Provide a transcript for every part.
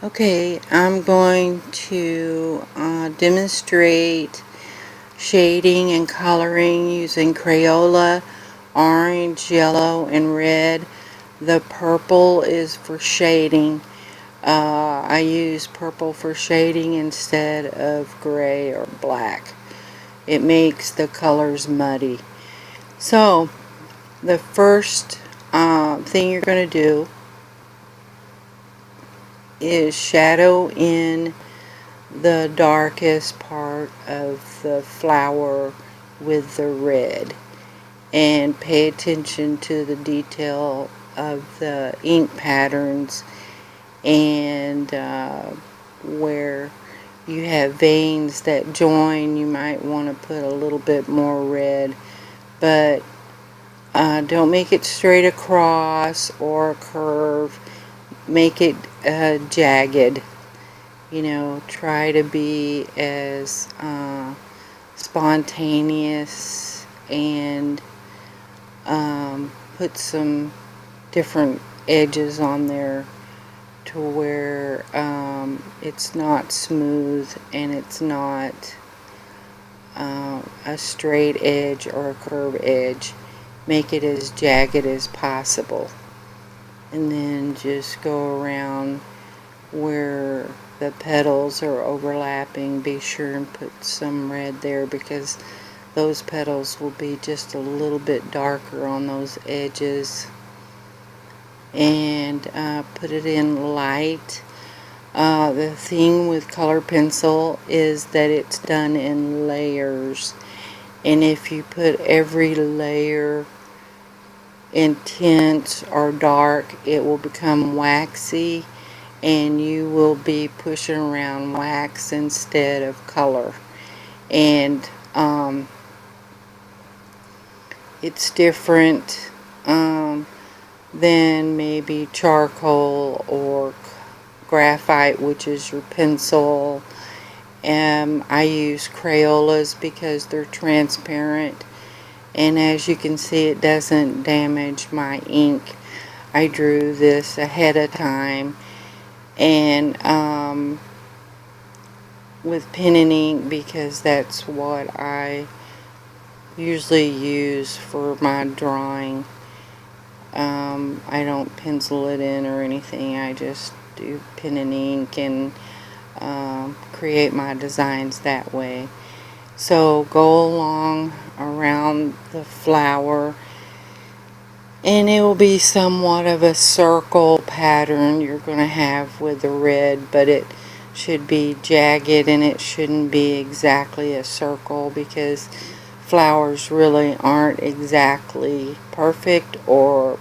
Okay, I'm going to demonstrate shading and coloring using Crayola, orange, yellow, and red. The purple is for shading. I use purple for shading instead of gray or black. It makes the colors muddy. So, the first thing you're going to do is shadow in the darkest part of the flower with the red, and pay attention to the detail of the ink patterns, and where you have veins that join you might want to put a little bit more red, but don't make it straight across or a curve. Make it jagged. Try to be as spontaneous, and put some different edges on there to where it's not smooth and it's not a straight edge or a curved edge. Make it as jagged as possible, and then just go around where the petals are overlapping. Be sure and put some red there, because those petals will be just a little bit darker on those edges. And put it in light. The thing with color pencil is that it's done in layers, and if you put every layer intense or dark, it will become waxy, and you will be pushing around wax instead of color. And it's different than maybe charcoal or graphite, which is your pencil. I use Crayolas because they're transparent, and as you can see, it doesn't damage my ink. I drew this ahead of time, and with pen and ink, because that's what I usually use for my drawing. I don't pencil it in or anything. I just do pen and ink and create my designs that way. So go along around the flower, and it will be somewhat of a circle pattern you're going to have with the red, but it should be jagged, and it shouldn't be exactly a circle, because flowers really aren't exactly perfect or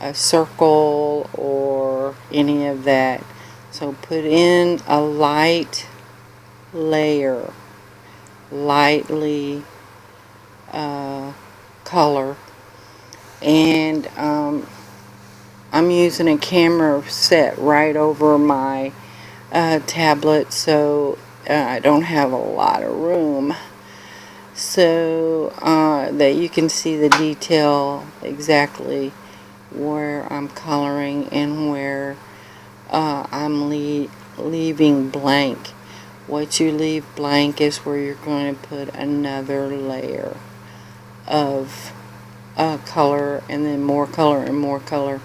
a circle or any of that. So put in a light layer, lightly color, and I'm using a camera set right over my tablet, so I don't have a lot of room, so that you can see the detail exactly where I'm coloring and where I'm leaving blank. What you leave blank is where you're going to put another layer of color, and then more color and more color.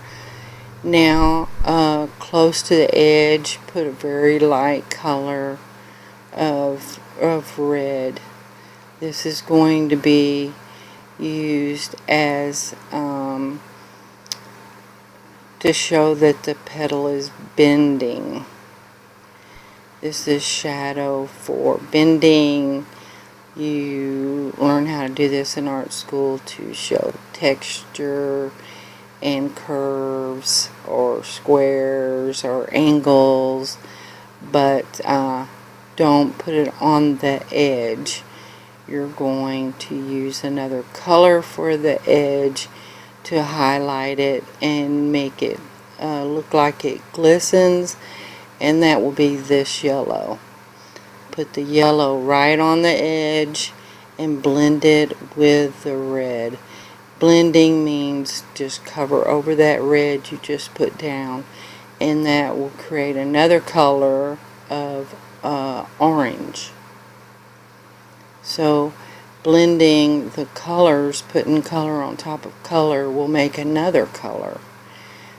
Now, close to the edge, put a very light color of red. This is going to be used as to show that the petal is bending. This is shadow for bending. You learn how to do this in art school to show texture and curves or squares or angles, but don't put it on the edge. You're going to use another color for the edge to highlight it and make it look like it glistens, and that will be this yellow. Put the yellow right on the edge and blend it with the red. Blending means just cover over that red you just put down and that will create another color of orange. So blending the colors, putting color on top of color, will make another color.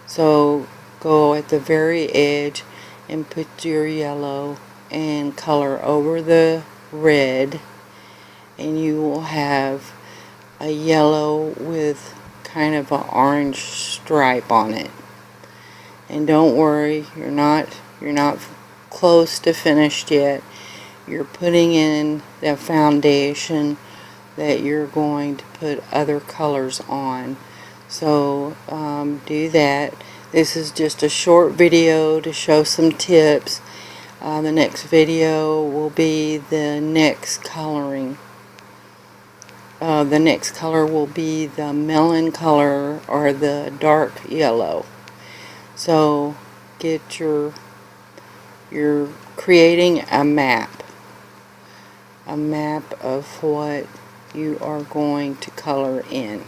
So go at the very edge and put your yellow and color over the red, and you will have a yellow with kind of an orange stripe on it. And don't worry, you're not close to finished yet. You're putting in the foundation that you're going to put other colors on. So do that. This is just a short video to show some tips. The next video will be the next coloring. The next color will be the melon color, or the dark yellow. So you're creating a map of what you are going to color in.